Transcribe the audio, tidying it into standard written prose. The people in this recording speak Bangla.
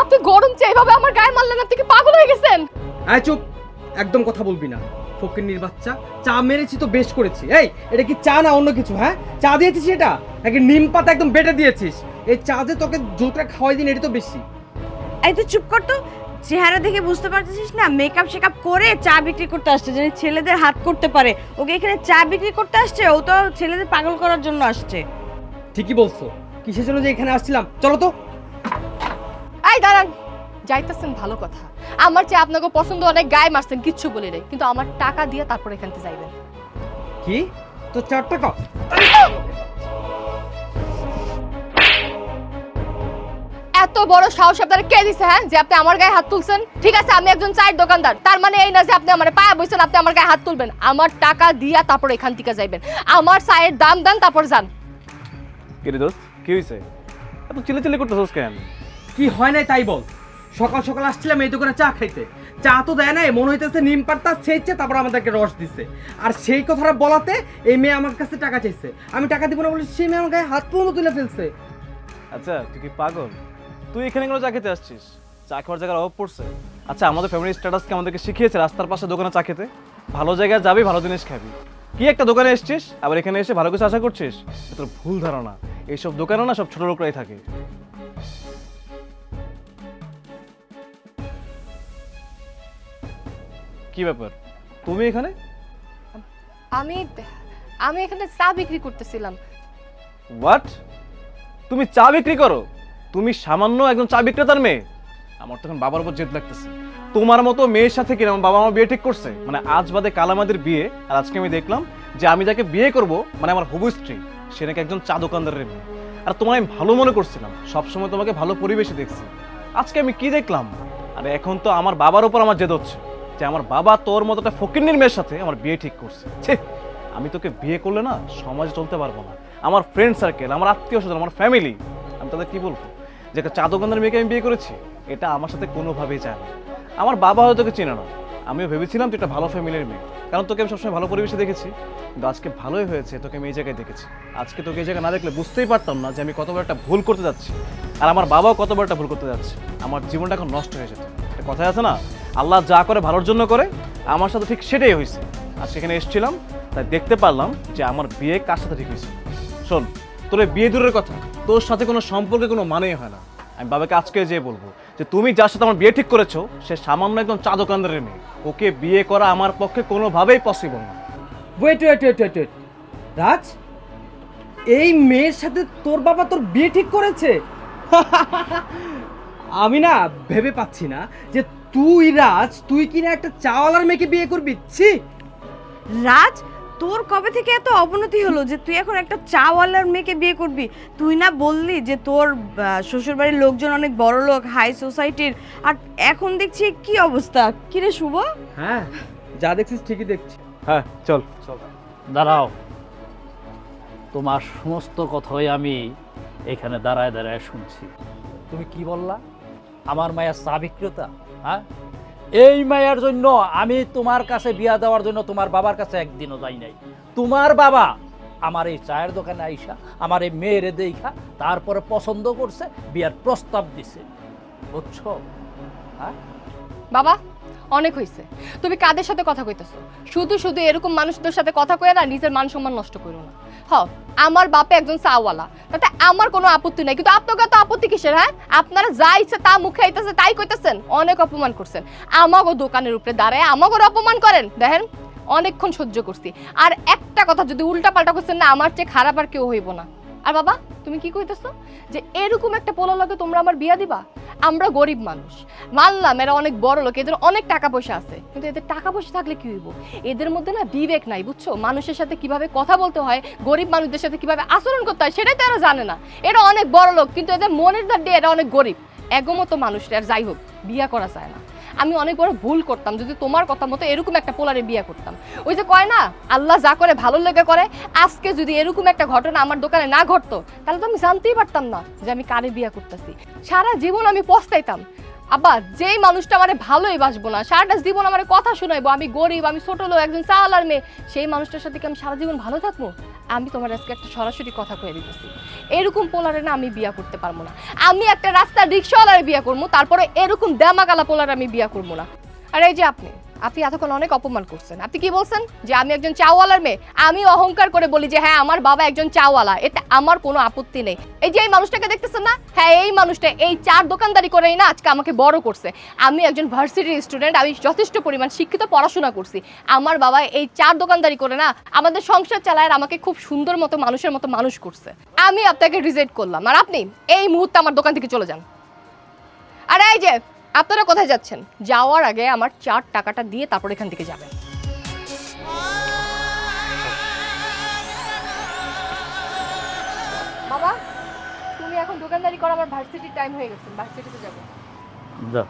আপনি গরম চেয়ে এইভাবে আমার গায়ে মারলেন, আপনি কি পাগল হয়ে গেছেন? এই চুপ, একদম কথা বলবি না। ফকিন্নির বাচ্চা, চা মেরেছি তো বেশ করেছি। এই এটা কি চা না অন্য কিছু? হ্যাঁ, চা দিয়েছিস, এটা নাকি নিম পাতা একদম বেটে দিয়েছিস? এই চা যে তোকে জোরটা খাওয়াই দিন, এটা তো বেশি। এই তো চুপ কর তো, চেহারা দেখে বুঝতে পারতেছিস না মেকআপ শেকআপ করে চা বিক্রি করতে আসছে, যেন ছেলেদের হাত করতে পারে। ওকে এখানে চা বিক্রি করতে আসছে, ও তো ছেলেদের পাগল করার জন্য আসছে। ঠিকই বলছো, কিসের জন্য যে এখানে আসছিলাম, চলো তো। এই দাঁড়ান, যাইতেছেন ভালো কথা, আমার চেয়ে আপনাকে পছন্দ অনেক, গায়ে মারছেন কিচ্ছু বলি নাই, কিন্তু আমার টাকা দিয়ে তারপর এখান থেকে যাইবেন। কি তো 4 টাকা? এত বড় সাহস আপনার কে দিছে? হ্যাঁ, যে আপনি আমার গায়ে হাত তুলছেন? ঠিক আছে, আমি একজন চায়ের দোকানদার, তার মানে এই না যে আপনি আমার পায়ে বসেন আপনি আমার গায়ে হাত তুলবেন। আমার টাকা দিয়া তারপর এখান থেকে যাইবেন, আমার চায়ের দাম দেন তারপর যান। কি রে দোস্ত, কি হইছে? এত চিল্লাচিল্লি করতেছস কেন? কি হয় নাই তাই বল। সকাল সকাল আসছিলাম এই দোকানে চা খাইতে, চা তো দেয় নাই, মনে হইতেছে নিম পাতা ছেঁচে তারপর আমাদেরকে রস দিছে। আর সেই কথাটা বলাতে এই মেয়ে আমার কাছে টাকা চাইছে, আমি টাকা দিব না বলে সেই মেয়ে আমার গায়ে হাত পর্যন্ত তুলে ফেলছে। আচ্ছা তুই কি পাগল? তুই এখানে কেন চা খেতে আসছিস? চা খাওয়ার জায়গার অভাব পড়ছে? আচ্ছা আমাদের ফ্যামিলি স্ট্যাটাসকে আমাদেরকে শিখিয়েছে রাস্তার পাশে দোকানে চা খেতে। ভালো জায়গায় যাবি, ভালো জিনিস খাবি। কি একটা দোকানে এসছিস, আবার এখানে এসে ভালো কিছু আশা করছিস? তোর ভুল ধারণা, এইসব দোকানে না সব ছোট লোকরাই থাকে। কি ব্যাপার তুমি এখানে? আমি আমি এখানে চা বিক্রি করতেছিলাম। হোয়াট? তুমি চা বিক্রি করো? তুমি সামান্য একজন চা বিক্রেতার মেয়ে? আমার তখন বাবার উপর জেদ লাগতেছে। তোমার মতো মেয়ের সাথে কিনা আমার বাবা আমার বিয়ে ঠিক করছে? মানে আজ বাদে কাল আমাদের বিয়ে, আর আজকে আমি দেখলাম যে আমি যাকে বিয়ে করব মানে আমার হবু স্ত্রী, সে নাকি একজন চা দোকানদারের মেয়ে। আর তোমার আমি ভালো মনে করছিলাম, সবসময় তোমাকে ভালো পরিবেশে দেখছি। আজকে আমি কি দেখলাম? আর এখন তো আমার বাবার উপর আমার জেদ হচ্ছে যে আমার বাবা তোর মতো একটা ফকিন্নির মেয়ের সাথে আমার বিয়ে ঠিক করছে। ছি, আমি তোকে বিয়ে করলে না সমাজে চলতে পারবো না। আমার ফ্রেন্ড সার্কেল, আমার আত্মীয় স্বজন, আমার ফ্যামিলি, আমি তাদের কি বলবো যে একটা চা দোকানদার মেয়েকে আমি বিয়ে করেছি? এটা আমার সাথে কোনোভাবেই যায় না। আমার বাবা হয়তো তোকে চেনে না, আমিও ভেবেছিলাম তুই একটা ভালো ফ্যামিলির মেয়ে, কারণ তোকে আমি সবসময় ভালো পরিবেশে দেখেছি। কিন্তু আজকে ভালোই হয়েছে তোকে আমি এই জায়গায় দেখেছি। আজকে তোকে এই জায়গায় না দেখলে বুঝতেই পারতাম না যে আমি কত বড় একটা ভুল করতে যাচ্ছি, আর আমার বাবাও কত বড় একটা ভুল করতে যাচ্ছে। আমার জীবনটা এখন নষ্ট হয়ে যেত। একটা কথা আছে না, আল্লাহ যা করে ভালোর জন্য করে, আমার সাথে ঠিক সেটাই হয়েছে। আর সেখানে এসেছিলাম, তাই দেখতে পারলাম যে আমার বিয়ে কার সাথে ঠিক হয়েছে। শোন, তোর বিয়ে দূরের কথা, তোর সাথে কোনো সম্পর্কে কোনো মানেই হয় না। আমি বাবাকে আজকে যেয়ে বলবো যে তুমি যার সাথে আমার বিয়ে ঠিক করেছো সে সামান্য একজন চা দোকানদারের মেয়ে, ওকে বিয়ে করা আমার পক্ষে কোনোভাবেই পসিবল না। Wait wait wait wait wait, Raj, এই মেয়ের সাথে তোর বাবা তোর বিয়ে ঠিক করেছে? আমি না ভেবে পাচ্ছি না যে তুই রাজ, তুই কিনা একটা চাওয়ালার মেয়েকে বিয়ে করবি। ছি! রাজ, তোর কবে থেকে এত অবনতি হলো যে তুই এখন একটা চাওয়ালার মেয়েকে বিয়ে করবি? তুই না বললি যে তোর শ্বশুরবাড়ির লোকজন অনেক বড় লোক, হাই সোসাইটির, আর এখন দেখছি কি অবস্থা। কি রে শুভ? হ্যাঁ, যা দেখছিস ঠিকই দেখছি। হ্যাঁ চল চল। দাঁড়াও, তোমার সমস্ত কথাই আমি এখানে দাঁড়ায় দাঁড়ায় শুনছি। তুমি কি বললা? আমার মায়ের চা বিক্রেতা? হ্যাঁ, এই মায়ের জন্য আমি তোমার কাছে বিয়া দেওয়ার জন্য তোমার বাবার কাছে একদিনও যাই নাই। তোমার বাবা আমার এই চায়ের দোকানে আইসা আমার এই মেয়েরে দেখা তারপরে পছন্দ করছে, বিয়ার প্রস্তাব দিছে, বুঝছো? হ্যাঁ বাবা, অনেক হয়েছে। তুমি কাদের সাথে কথা কইতেছো? শুধু শুধু এরকম মানুষদের সাথে কথা কয়ে না নিজের মান সম্মান নষ্ট করো না। আমার বাপে একজন চাওয়ালা, তাতে আমার কোনো আপত্তি নাই, কিন্তু আপনাকে তো আপত্তি কিসের? হ্যাঁ, আপনারা যা ইচ্ছে তা মুখে আইতেছে তাই কইতেছেন। অনেক অপমান করছেন, আমাগো দোকানের উপরে দাঁড়ায় আমাগো অপমান করেন। দেখেন, অনেকক্ষণ সহ্য করছি, আর একটা কথা যদি উল্টা পাল্টা করছেন না, আমার চেয়ে খারাপ আর কেউ হইব না। আর বাবা, তুমি কি কইতেছো যে এরকম একটা পোলা লাগে তোমরা আমার বিয়া দিবা? আমরা গরিব মানুষ, মানলাম এরা অনেক বড় লোক, এদের অনেক টাকা পয়সা আছে, কিন্তু এদের টাকা পয়সা থাকলে কি হইব? এদের মধ্যে না বিবেক নাই, বুঝছো? মানুষের সাথে কিভাবে কথা বলতে হয়, গরিব মানুষদের সাথে কিভাবে আচরণ করতে হয় সেটাই তো এরা জানে না। এরা অনেক বড় লোক, কিন্তু এদের মনের দাঁড় দিয়ে এরা অনেক গরিব, এগোমতো মানুষ। আর যাই হোক, বিয়া করা যায় না। আমি অনেক বড় ভুল করতাম যদি তোমার কথা মতো এরকম একটা পোলারে বিয়ে করতাম। ওই যে কয় না, আল্লাহ যা করে ভালো লেগে করে। আজকে যদি এরকম একটা ঘটনা আমার দোকানে না ঘটতো, তাহলে তো আমি জানতেই পারতাম না যে আমি কারে বিয়ে করতেছি। সারা জীবন আমি পস্তাইতাম। আব্বা যেই মানুষটা আমারে ভালোই বাসবো না, সারাটা জীবন আমারে কথা শোনাইবো আমি গরিব, আমি ছোট লোক, একজন চাওয়ালার মেয়ে, সেই মানুষটার সাথে কি আমি সারা জীবন ভালো থাকবো? আমি তোমার আজকে একটা সরাসরি কথা কয়ে দিতেছি, এরকম পোলারে না আমি বিয়া করতে পারবো না। আমি একটা রাস্তার রিক্সাওয়ালারে বিয়া করবো, তারপরে এরকম দেমাকালা পোলারে আমি বিয়া করবো না। আর এই যে আপনি এতক্ষণ অনেক অপমান করছেন। আপনি কি বলছেন যে আমি একজন চাওয়ালার মেয়ে? আমি অহংকার করে বলি যে হ্যাঁ আমার বাবা একজন চাওয়ালা, এতে আমার কোনো আপত্তি নেই। এই যে এই মানুষটাকে দেখতেছেন না, হ্যাঁ এই মানুষটা এই চার দোকানদারি করেই না আজকে আমাকে বড় করছে। আমি একজন ভার্সিটির স্টুডেন্ট, আমি যথেষ্ট পরিমাণ শিক্ষিত, পড়াশোনা করছি। আমার বাবা এই চার দোকানদারি করে না আমাদের সংসার চালায়, আর আমাকে খুব সুন্দর মতো মানুষের মতো মানুষ করছে। আমি আপনাকে রিজেক্ট করলাম, আর আপনি এই মুহূর্তে আমার দোকান থেকে চলে যান। আর এই যে আপনারা কোথায় যাচ্ছেন? যাওয়ার আগে আমার 4 টাকাটা দিয়ে তারপর এখান থেকে যাবেন। বাবা তুমি এখন দোকানদারি করো, আমার ভার্সিটির টাইম হয়ে গেছে, ভার্সিটিতে যাবো। যা